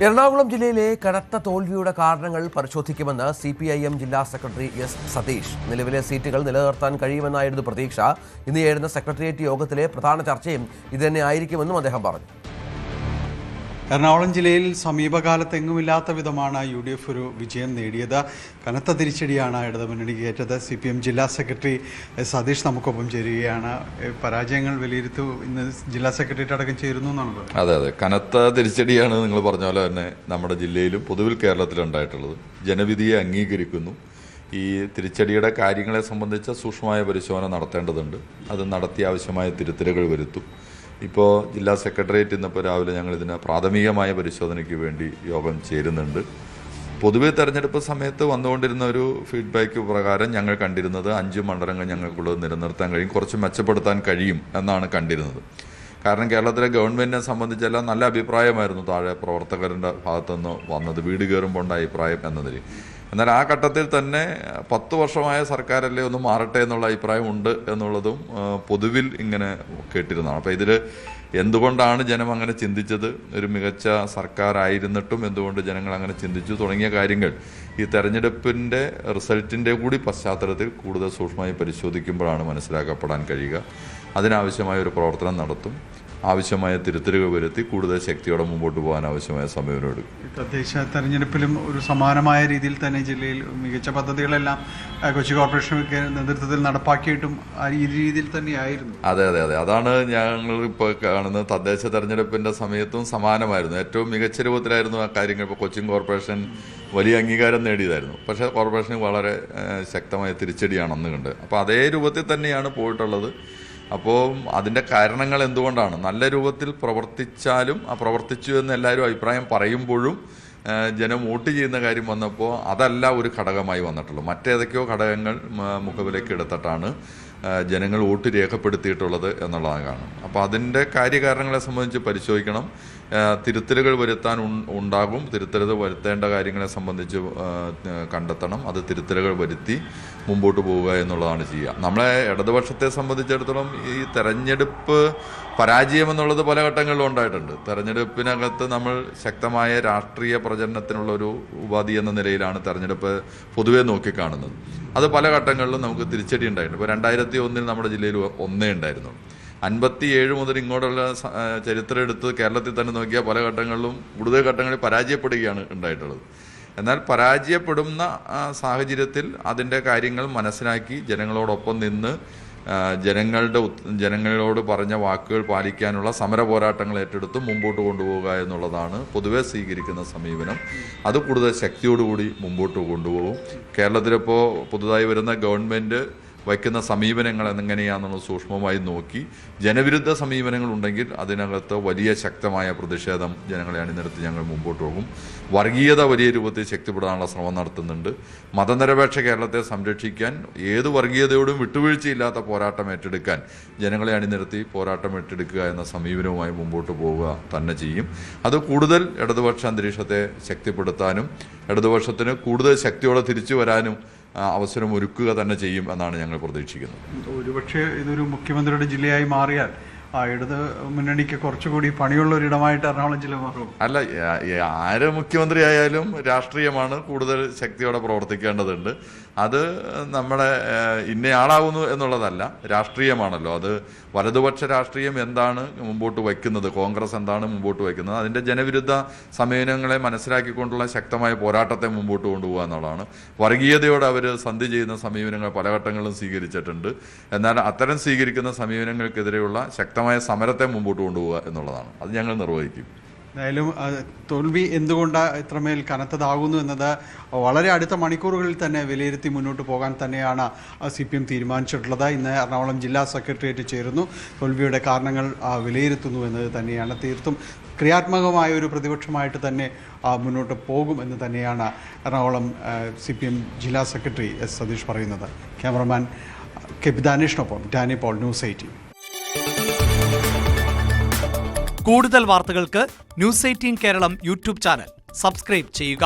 എറണാകുളം ജില്ലയിലെ കനത്ത തോൽവിയുടെ കാരണങ്ങൾ പരിശോധിക്കുമെന്ന് CPIM ജില്ലാ സെക്രട്ടറി എസ് സതീഷ്. നിലവിലെ സീറ്റുകൾ നിലനിർത്താൻ കഴിയുമെന്നായിരുന്നു പ്രതീക്ഷ. ഇന്ന് ചേരുന്ന സെക്രട്ടേറിയറ്റ് യോഗത്തിലെ പ്രധാന ചർച്ചയും ഇതുതന്നെ ആയിരിക്കുമെന്നും അദ്ദേഹം പറഞ്ഞു. എറണാകുളം ജില്ലയിൽ സമീപകാലത്തെങ്ങുമില്ലാത്ത വിധമാണ് UDF ഒരു വിജയം നേടിയത്. കനത്ത തിരിച്ചടിയാണ് ഇടതുമുന്നണിക്ക് ഏറ്റത്. CPM ജില്ലാ സെക്രട്ടറി സതീഷ് നമുക്കൊപ്പം ചേരുകയാണ്. പരാജയങ്ങൾ വിലയിരുത്തു ഇന്ന് ജില്ലാ സെക്രട്ടേറിയറ്റ് അടക്കം ചേരുന്നു എന്നാണ്. അതെ, കനത്ത തിരിച്ചടിയാണ് നിങ്ങൾ പറഞ്ഞ പോലെ തന്നെ നമ്മുടെ ജില്ലയിലും പൊതുവിൽ കേരളത്തിലുണ്ടായിട്ടുള്ളത്. ജനവിധിയെ അംഗീകരിക്കുന്നു. ഈ തിരിച്ചടിയുടെ കാര്യങ്ങളെ സംബന്ധിച്ച സൂക്ഷ്മമായ പരിശോധന നടത്തേണ്ടതുണ്ട്. അത് നടത്തി ആവശ്യമായ തിരുത്തലുകൾ വരുത്തും. ഇപ്പോൾ ജില്ലാ സെക്രട്ടേറിയറ്റ് ഇന്നിപ്പോൾ രാവിലെ ഞങ്ങളിതിന് പ്രാഥമികമായ പരിശോധനയ്ക്ക് വേണ്ടി യോഗം ചേരുന്നുണ്ട്. പൊതുവെ തെരഞ്ഞെടുപ്പ് സമയത്ത് വന്നുകൊണ്ടിരുന്ന ഒരു ഫീഡ്ബാക്ക് പ്രകാരം ഞങ്ങൾ കണ്ടിരുന്നത് 5 മണ്ഡലങ്ങൾ ഞങ്ങൾക്കുള്ളത് നിലനിർത്താൻ കഴിയും, കുറച്ച് മെച്ചപ്പെടുത്താൻ കഴിയും എന്നാണ് കണ്ടിരുന്നത്. കാരണം കേരളത്തിലെ ഗവൺമെൻറ്റിനെ സംബന്ധിച്ചെല്ലാം നല്ല അഭിപ്രായമായിരുന്നു താഴെ പ്രവർത്തകരുടെ ഭാഗത്തുനിന്ന് വന്നത്, വീട് കയറുമ്പോൾ ഉണ്ടായ അഭിപ്രായം എന്നതിൽ. എന്നാൽ ആ ഘട്ടത്തിൽ തന്നെ 10 വർഷമായ സർക്കാരല്ലേ ഒന്ന് മാറട്ടെ എന്നുള്ള അഭിപ്രായം ഉണ്ട് എന്നുള്ളതും പൊതുവിൽ ഇങ്ങനെ കേട്ടിരുന്നതാണ്. അപ്പോൾ ഇതിൽ എന്തുകൊണ്ടാണ് ജനം അങ്ങനെ ചിന്തിച്ചത്, ഒരു മികച്ച സർക്കാരായിരുന്നിട്ടും എന്തുകൊണ്ട് ജനങ്ങൾ അങ്ങനെ ചിന്തിച്ചു തുടങ്ങിയ കാര്യങ്ങൾ ഈ തെരഞ്ഞെടുപ്പിൻ്റെ റിസൾട്ടിൻ്റെ കൂടി പശ്ചാത്തലത്തിൽ കൂടുതൽ സൂക്ഷ്മമായി പരിശോധിക്കുമ്പോഴാണ് മനസ്സിലാക്കപ്പെടാൻ കഴിയുക. അതിനാവശ്യമായ ഒരു പ്രവർത്തനം നടത്തും. ആവശ്യമായ തിരുത്തലുകൾ വരുത്തി കൂടുതൽ ശക്തിയോടെ മുമ്പോട്ട് പോകാൻ ആവശ്യമായ സമയം എടുക്കും. തദ്ദേശ തെരഞ്ഞെടുപ്പിലും ഒരു സമാനമായ രീതിയിൽ തന്നെ ജില്ലയിൽ മികച്ച പദ്ധതികളെല്ലാം കൊച്ചി കോർപ്പറേഷൻ നേതൃത്വത്തിൽ നടപ്പാക്കിയിട്ടും ഈ രീതിയിൽ തന്നെയായിരുന്നു. അതെ, അതാണ് ഞങ്ങൾ ഇപ്പോൾ കാണുന്നത്. തദ്ദേശ തെരഞ്ഞെടുപ്പിൻ്റെ സമയത്തും സമാനമായിരുന്നു. ഏറ്റവും മികച്ച രൂപത്തിലായിരുന്നു ആ കാര്യങ്ങൾ. ഇപ്പോൾ കൊച്ചിൻ കോർപ്പറേഷൻ വലിയ അംഗീകാരം നേടിയതായിരുന്നു. പക്ഷേ കോർപ്പറേഷന് വളരെ ശക്തമായ തിരിച്ചടിയാണ് അന്ന് കണ്ടത്. അപ്പോൾ അതേ രൂപത്തിൽ തന്നെയാണ് പോയിട്ടുള്ളത്. അപ്പോൾ അതിൻ്റെ കാരണങ്ങൾ എന്തുകൊണ്ടാണ്, നല്ല രൂപത്തിൽ പ്രവർത്തിച്ചാലും പ്രവർത്തിച്ചു എന്ന് എല്ലാവരും അഭിപ്രായം പറയുമ്പോഴും ജനം വോട്ട് ചെയ്യുന്ന കാര്യം വന്നപ്പോൾ അതല്ല ഒരു ഘടകമായി വന്നിട്ടുള്ളൂ. മറ്റേതൊക്കെയോ ഘടകങ്ങൾ മുഖവിലേക്ക് എടുത്തിട്ടാണ് ജനങ്ങൾ വോട്ട് രേഖപ്പെടുത്തിയിട്ടുള്ളത് എന്നുള്ളതാണ് കാണും. അപ്പോൾ അതിൻ്റെ കാര്യകാരണങ്ങളെ സംബന്ധിച്ച് പരിശോധിക്കണം. തിരുത്തലുകൾ വരുത്താൻ ഉണ്ടാകും. തിരുത്തലുകൾ വരുത്തേണ്ട കാര്യങ്ങളെ സംബന്ധിച്ച് കണ്ടെത്തണം. അത് തിരുത്തലുകൾ വരുത്തി മുമ്പോട്ട് പോവുക എന്നുള്ളതാണ് ചെയ്യുക. നമ്മളെ ഇടതുപക്ഷത്തെ സംബന്ധിച്ചിടത്തോളം ഈ തെരഞ്ഞെടുപ്പ് പരാജയം എന്നുള്ളത് പല ഘട്ടങ്ങളിലും ഉണ്ടായിട്ടുണ്ട്. തെരഞ്ഞെടുപ്പിനകത്ത് നമ്മൾ ശക്തമായ രാഷ്ട്രീയ പ്രചരണത്തിനുള്ള ഒരു ഉപാധി എന്ന നിലയിലാണ് തെരഞ്ഞെടുപ്പ് പൊതുവെ നോക്കിക്കാണുന്നത്. അത് പല ഘട്ടങ്ങളിലും നമുക്ക് തിരിച്ചടി ഉണ്ടായിട്ടുണ്ട്. ഇപ്പോൾ 2001 നമ്മുടെ ജില്ലയിൽ 1 ഉണ്ടായിരുന്നു. 57 മുതൽ ഇങ്ങോട്ടുള്ള ചരിത്രം എടുത്ത് കേരളത്തിൽ തന്നെ നോക്കിയാൽ പല ഘട്ടങ്ങളിലും കൂടുതൽ ഘട്ടങ്ങളിൽ പരാജയപ്പെടുകയാണ് ഉണ്ടായിട്ടുള്ളത്. എന്നാൽ പരാജയപ്പെടുന്ന സാഹചര്യത്തിൽ അതിൻ്റെ കാര്യങ്ങൾ മനസ്സിലാക്കി ജനങ്ങളോടൊപ്പം നിന്ന് ജനങ്ങളോട് പറഞ്ഞ വാക്കുകൾ പാലിക്കാനുള്ള സമര പോരാട്ടങ്ങൾ ഏറ്റെടുത്ത് മുമ്പോട്ട് കൊണ്ടുപോവുക എന്നുള്ളതാണ് പൊതുവെ സ്വീകരിക്കുന്ന സമീപനം. അത് കൂടുതൽ ശക്തിയോടുകൂടി മുമ്പോട്ട് കൊണ്ടുപോകും. കേരളത്തിലിപ്പോൾ പുതുതായി വരുന്ന ഗവൺമെൻറ് വയ്ക്കുന്ന സമീപനങ്ങൾ എങ്ങനെയാണെന്നുള്ളത് സൂക്ഷ്മമായി നോക്കി ജനവിരുദ്ധ സമീപനങ്ങൾ ഉണ്ടെങ്കിൽ അതിനകത്ത് വലിയ ശക്തമായ പ്രതിഷേധം ജനങ്ങളെ അണിനിരത്തി ഞങ്ങൾ മുമ്പോട്ട് പോകും. വർഗീയത വലിയ രൂപത്തിൽ ശക്തിപ്പെടാനുള്ള ശ്രമം നടത്തുന്നുണ്ട്. മതനിരപേക്ഷ കേരളത്തെ സംരക്ഷിക്കാൻ ഏത് വർഗീയതയോടും വിട്ടുവീഴ്ചയില്ലാത്ത പോരാട്ടം ഏറ്റെടുക്കാൻ ജനങ്ങളെ അണിനിരത്തി പോരാട്ടം ഏറ്റെടുക്കുക എന്ന സമീപനവുമായി മുമ്പോട്ട് പോവുക തന്നെ ചെയ്യും. അത് കൂടുതൽ ഇടതുപക്ഷ അന്തരീക്ഷത്തെ ശക്തിപ്പെടുത്താനും ഇടതുപക്ഷത്തിന് കൂടുതൽ ശക്തിയോടെ തിരിച്ചു വരാനും അവസരം ഒരുക്കുക തന്നെ ചെയ്യും എന്നാണ് ഞങ്ങൾ പ്രതീക്ഷിക്കുന്നത്. ഒരുപക്ഷെ ഇതൊരു മുഖ്യമന്ത്രിയുടെ ജില്ലയായി മാറിയാൽ ഇടത് മുന്നണിക്ക് കുറച്ചുകൂടി പണിയുള്ള ഒരിടമായിട്ട് എറണാകുളം ജില്ല മാറും. അല്ല, ആര് മുഖ്യമന്ത്രി ആയാലും രാഷ്ട്രീയമാണ്, കൂടുതൽ ശക്തിയോടെ പ്രവർത്തിക്കേണ്ടതുണ്ട്. അത് നമ്മുടെ ഇന്നയാളാവുന്നു എന്നുള്ളതല്ല, രാഷ്ട്രീയമാണല്ലോ. അത് വലതുപക്ഷ രാഷ്ട്രീയം എന്താണ് മുമ്പോട്ട് വയ്ക്കുന്നത്, കോൺഗ്രസ് എന്താണ് മുമ്പോട്ട് വയ്ക്കുന്നത്, അതിൻ്റെ ജനവിരുദ്ധ സമീപനങ്ങളെ മനസ്സിലാക്കിക്കൊണ്ടുള്ള ശക്തമായ പോരാട്ടത്തെ മുമ്പോട്ട് കൊണ്ടുപോകുക എന്നുള്ളതാണ്. വർഗീയതയോട് അവർ സന്ധി ചെയ്യുന്ന സമീപനങ്ങൾ പല ഘട്ടങ്ങളിലും സ്വീകരിച്ചിട്ടുണ്ട്. എന്നാൽ അത്തരം സ്വീകരിക്കുന്ന സമീപനങ്ങൾക്കെതിരെയുള്ള ശക്തമായ സമരത്തെ മുമ്പോട്ട് കൊണ്ടുപോകുക എന്നുള്ളതാണ്. അത് ഞങ്ങൾ നിർവഹിക്കും. എന്തായാലും തോൽവി എന്തുകൊണ്ട് ഇത്രമേൽ കനത്തതാകുന്നു എന്നത് വളരെ അടുത്ത മണിക്കൂറുകളിൽ തന്നെ വിലയിരുത്തി മുന്നോട്ട് പോകാൻ തന്നെയാണ് CPM തീരുമാനിച്ചിട്ടുള്ളത്. ഇന്ന് എറണാകുളം ജില്ലാ സെക്രട്ടേറിയറ്റ് ചേരുന്നു. തോൽവിയുടെ കാരണങ്ങൾ വിലയിരുത്തുന്നു എന്നത് തന്നെയാണ്. തീർത്തും ക്രിയാത്മകമായ ഒരു പ്രതിപക്ഷമായിട്ട് തന്നെ മുന്നോട്ട് പോകും എന്ന് തന്നെയാണ് എറണാകുളം CPM ജില്ലാ സെക്രട്ടറി എസ് സതീഷ് പറയുന്നത്. ക്യാമറമാൻ കെ പി ദാനേഷിനൊപ്പം ഡാനി പോൾ, ന്യൂസ് 18. കൂടുതൽ വാർത്തകൾക്ക് news 18 Keralam YouTube channel subscribe ചെയ്യുക.